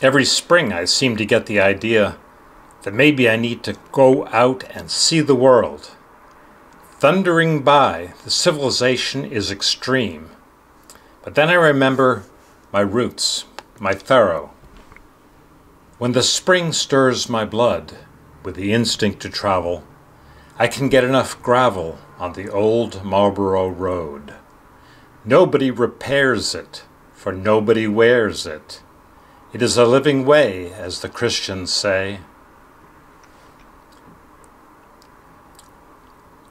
Every spring I seem to get the idea that maybe I need to go out and see the world. Thundering by, the civilization is extreme. But then I remember my roots, my Thoreau. When the spring stirs my blood with the instinct to travel, I can get enough gravel on the old Marlborough Road. Nobody repairs it, for nobody wears it. It is a living way, as the Christians say.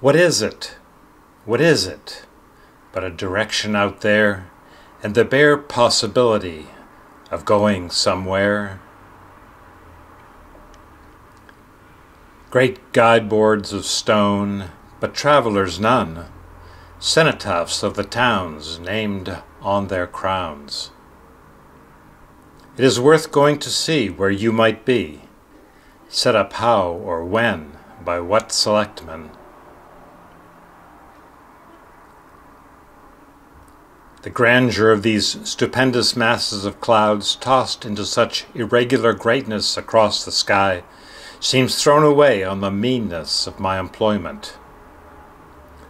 What is it? What is it? But a direction out there, and the bare possibility of going somewhere. Great guideboards of stone, but travelers none. Cenotaphs of the towns named on their crowns. It is worth going to see where you might be, set up how or when, by what selectmen. The grandeur of these stupendous masses of clouds tossed into such irregular greatness across the sky seems thrown away on the meanness of my employment.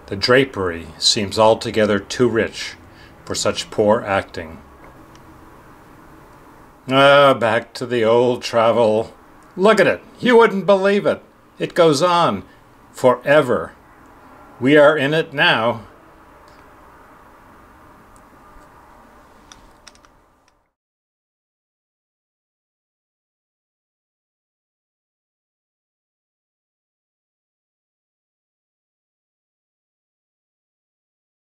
The drapery seems altogether too rich for such poor acting. Back to the old travel. Look at it. You wouldn't believe it. It goes on forever. We are in it now.